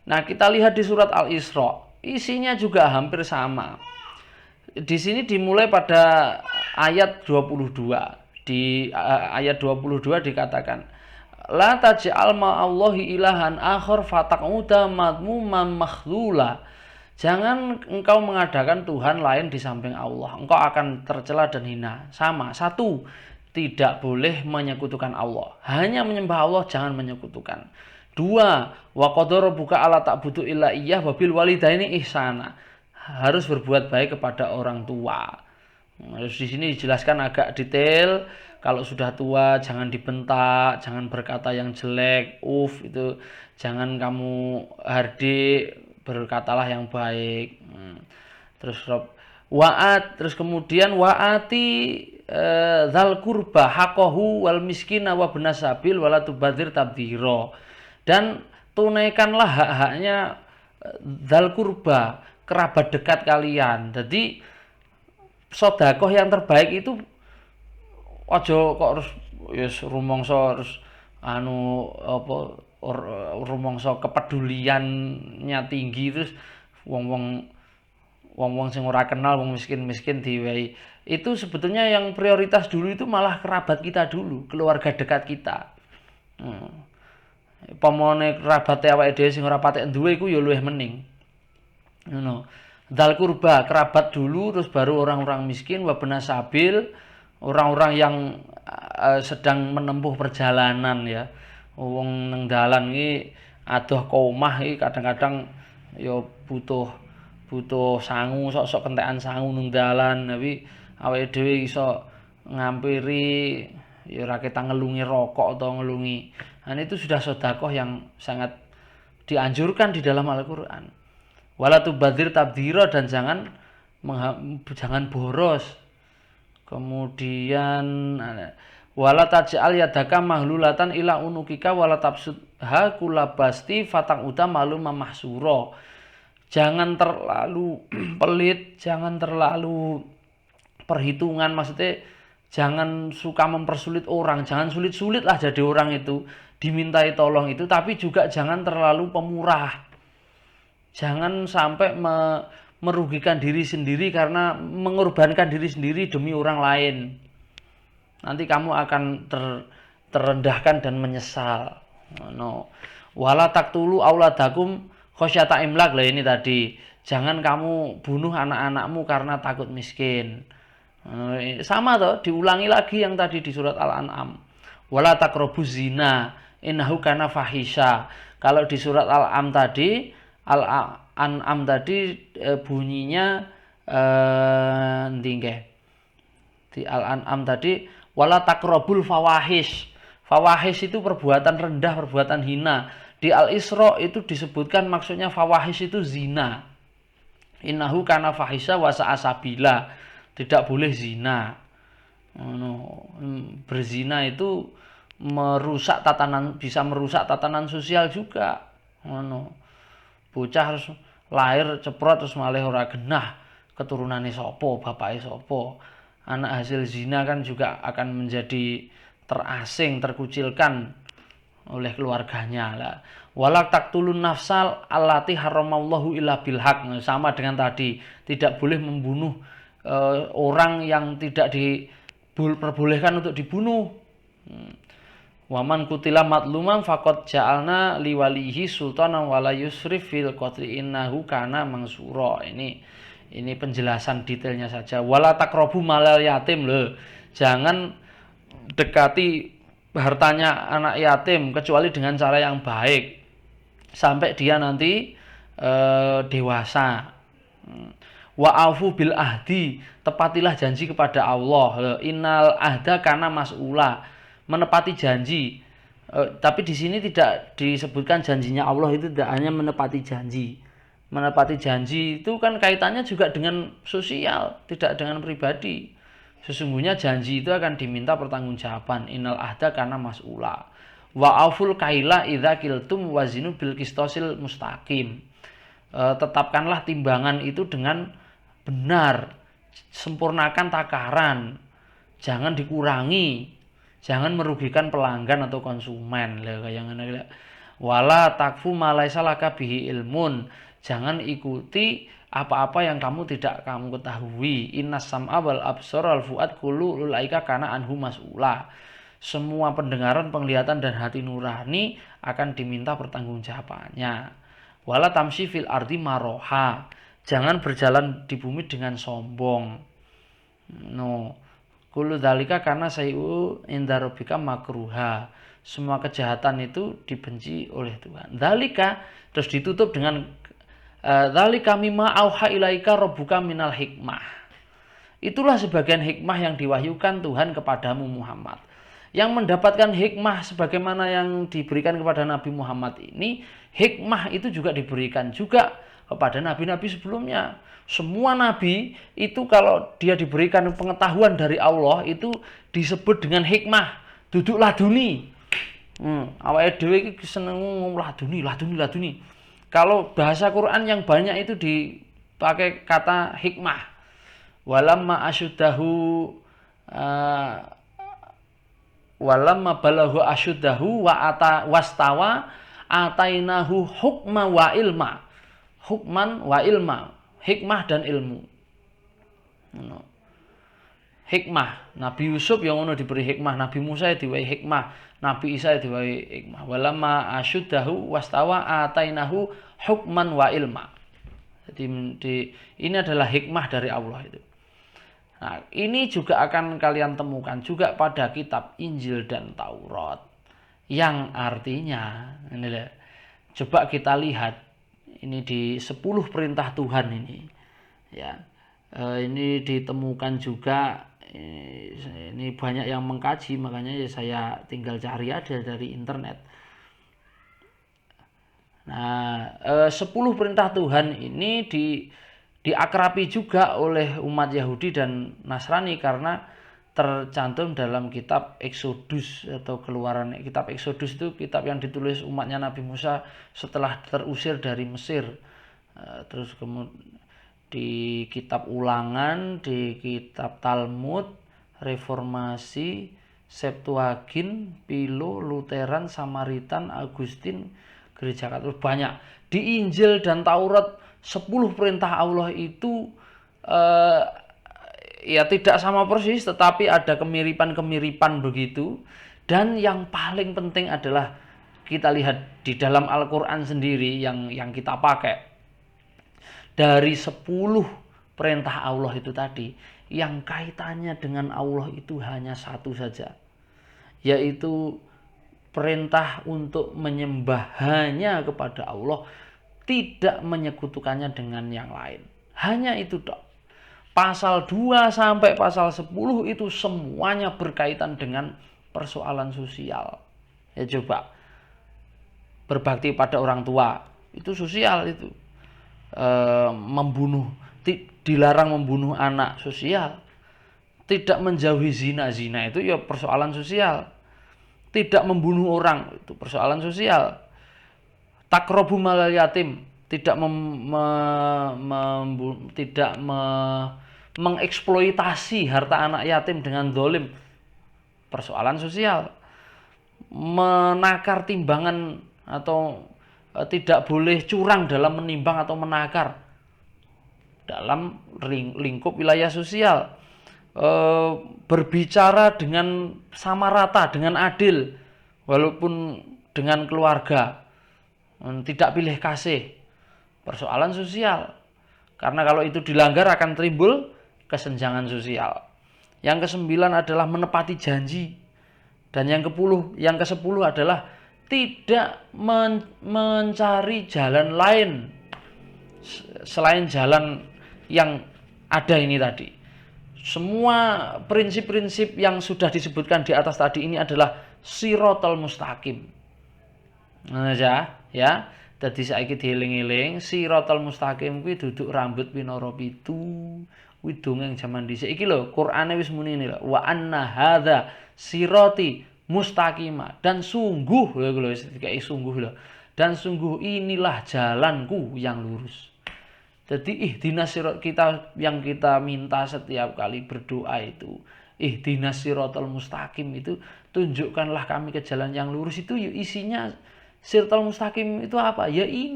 Nah, kita lihat di surat Al-Isra, isinya juga hampir sama. Di sini dimulai pada ayat 22. Di ayat 22 dikatakan, la taj'al ma'allahi ilahan akhar fataq'uda madmuman makhlula. Jangan engkau mengadakan Tuhan lain di samping Allah. Engkau akan tercela dan hina. Sama. Satu, tidak boleh menyekutukan Allah. Hanya menyembah Allah, jangan menyekutukan. Dua, wa qadara rabbuka alla ta'budu illa iyyah wa bil walidaini ihsana. Harus berbuat baik kepada orang tua. Harus di sini dijelaskan agak detail. Kalau sudah tua jangan dibentak, jangan berkata yang jelek, itu jangan kamu hardik, berkatalah yang baik. Terus terus kemudian waati dzal qurba haqqahu wal miskina wa ibnas sabil wala tubadzir tabdzira. Dan tunaikanlah hak-haknya dzal qurba, kerabat dekat kalian. Jadi sedekah yang terbaik itu aja kok harus rumangsa terus rumangsa kepeduliannya tinggi terus wong-wong sing ora kenal, wong miskin-miskin diwehi. Itu sebetulnya yang prioritas dulu itu malah kerabat kita dulu, keluarga dekat kita. Pamane kerabate awake dhewe sing ora patek duwe iku ya luwih mending. Ngono. Dzal qurba, kerabat dulu, terus baru orang-orang miskin, wa benas sabil, orang-orang yang sedang menempuh perjalanan ya. Wong nang dalan iki adoh omah iki kadang-kadang ya butuh sangu, sok-sok kentekan sangu nang dalan, tapi awake dhewe iso ngampiri ya ora ketang ngelungi rokok atau ngelungi. Nah, itu sudah sedekah yang sangat dianjurkan di dalam Al-Qur'an. Wala tubadzir tabdzira, dan jangan boros. Kemudian wala taj'al yadaka mahlulatan ila unukika wala tabsudha kullabasti fataq'uda malum mahsura. Jangan terlalu pelit, jangan terlalu perhitungan, maksudnya jangan suka mempersulit orang, jangan sulit-sulit lah jadi orang itu, dimintai tolong itu, tapi juga jangan terlalu pemurah. Jangan sampai merugikan diri sendiri karena mengorbankan diri sendiri demi orang lain. Nanti kamu akan terendahkan dan menyesal. No. Wala taqtulu auladakum khasyata imlak, lah ini tadi. Jangan kamu bunuh anak-anakmu karena takut miskin. Sama toh, diulangi lagi yang tadi di surat Al-An'am. Wala taqrabuz zina innahu kana fahisha. Kalau di surat Al-An'am tadi bunyinya di Al-An'am tadi wala taqrabul fawahish. Fawahish itu perbuatan rendah, perbuatan hina. Di Al-Isra itu disebutkan maksudnya fawahish itu zina. Innahu kana fahisha wa sa'a sabila. Tidak boleh zina. Berzina itu bisa merusak tatanan sosial juga. Bocah harus lahir ceprot terus malih ora genah keturunane sapa, bapake sapa. Anak hasil zina kan juga akan menjadi terasing, terkucilkan oleh keluarganya lah. Walak taqtulun nafsal allati haramallahu illa bil haq. Sama dengan tadi, tidak boleh membunuh orang yang tidak diperbolehkan untuk dibunuh. Waman kutila matluman faqad ja'alna liwalihi sultanan wala yusrif fil qatli innahu kana mansura. Ini penjelasan detailnya saja. Wala taqrabu malal yatim, loh. Jangan dekati hartanya anak yatim kecuali dengan cara yang baik sampai dia nanti dewasa. Wa aufu bil ahdi, tepatilah janji kepada Allah. Innal ahda kana mas'ula, menepati janji. Tapi di sini tidak disebutkan janjinya Allah itu tidak hanya menepati janji. Menepati janji itu kan kaitannya juga dengan sosial, tidak dengan pribadi. Sesungguhnya janji itu akan diminta pertanggungjawaban. Innal ahda kana mas'ula. Wa auful kaila idza kiltum wazinu bil qistosil mustaqim. Tetapkanlah timbangan itu dengan benar. Sempurnakan takaran. Jangan dikurangi. Jangan merugikan pelanggan atau konsumen. Lah kayak ngene. Wala takfu ma laisa laka bihi ilmun. Jangan ikuti apa-apa yang kamu ketahui. Innas sam'a wal absara wal fuad kullu ulaika kana anhu mas'ula. Semua pendengaran, penglihatan dan hati nurani akan diminta pertanggungjawabannya. Wala tamshi fil ardi maroha. Jangan berjalan di bumi dengan sombong. No. Kullu dzalika karena sayu inda rabbika makruha. Semua kejahatan itu dibenci oleh Tuhan. Dzalika terus ditutup dengan dzalika mimma auha ilaika rabbuka minal hikmah. Itulah sebagian hikmah yang diwahyukan Tuhan kepadamu Muhammad. Yang mendapatkan hikmah sebagaimana yang diberikan kepada Nabi Muhammad ini, hikmah itu juga diberikan juga kepada nabi-nabi sebelumnya. Semua nabi itu kalau dia diberikan pengetahuan dari Allah itu disebut dengan hikmah. Duduk laduni. Awake dhewe iki seneng ngomong laduni. Kalau bahasa Quran yang banyak itu dipakai kata hikmah. Walamma asyuddahu walamma balahu asyuddahu wastawa atainahu hukma wa ilma. Hukman wa ilma, hikmah dan ilmu. Hikmah, Nabi Yusuf yang ono diberi hikmah, Nabi Musa diwai hikmah, Nabi Isa diwai hikmah. Walamma asyuddahu wastawa atainahu hukman wa ilma. Jadi ini adalah hikmah dari Allah itu. Nah, ini juga akan kalian temukan juga pada kitab Injil dan Taurat. Yang artinya, coba kita lihat ini di 10 perintah Tuhan ini. Ya. Ini ditemukan juga, ini banyak yang mengkaji, makanya ya saya tinggal cari aja dari internet. Nah, 10 perintah Tuhan ini diakrabi juga oleh umat Yahudi dan Nasrani karena tercantum dalam kitab Exodus atau Keluaran. Kitab Exodus itu kitab yang ditulis umatnya Nabi Musa setelah terusir dari Mesir. Terus kemudian di kitab Ulangan, di kitab Talmud, Reformasi, Septuagint, Pilo, Lutheran, Samaritan, Agustin, Gereja Katolik, banyak. Di Injil dan Taurat 10 perintah Allah itu ya tidak sama persis, tetapi ada kemiripan-kemiripan begitu. Dan yang paling penting adalah kita lihat di dalam Al-Quran sendiri yang kita pakai. Dari 10 perintah Allah itu tadi, yang kaitannya dengan Allah itu hanya satu saja, yaitu perintah untuk menyembah hanya kepada Allah, tidak menyekutukannya dengan yang lain. Hanya itu dok. Pasal 2 sampai pasal 10 itu semuanya berkaitan dengan persoalan sosial. Ya coba, berbakti pada orang tua, itu sosial itu. Dilarang membunuh anak, sosial. Tidak menjauhi zina itu ya persoalan sosial. Tidak membunuh orang, itu persoalan sosial. Takrobu malal yatim, tidak mengeksploitasi harta anak yatim dengan zalim, persoalan sosial. Menakar timbangan atau tidak boleh curang dalam menimbang atau menakar dalam lingkup wilayah sosial. Berbicara dengan sama rata, dengan adil, walaupun dengan keluarga. Tidak pilih kasih, persoalan sosial. Karena kalau itu dilanggar akan timbul kesenjangan sosial. Yang ke-9 adalah menepati janji. Dan yang ke-10 adalah tidak mencari jalan lain selain jalan yang ada ini tadi. Semua prinsip-prinsip yang sudah disebutkan di atas tadi ini adalah siratal mustaqim. Nah ya. Dadi saiki dieling-eling, siratal mustaqim kuwi duduk rambut pinara pitu. Kuwi dongeng jaman dhisik iki lho, Qur'ane wis muni lho. Wa anna hadza sirati mustaqima, dan sungguh lho wis dikai sungguh lho. Dan sungguh inilah jalanku yang lurus. Jadi ihdinas sirat, kita yang kita minta setiap kali berdoa itu, ihdinas siratal mustaqim itu, tunjukkanlah kami ke jalan yang lurus, itu isinya Sirtal mustaqim itu apa? Ya ini.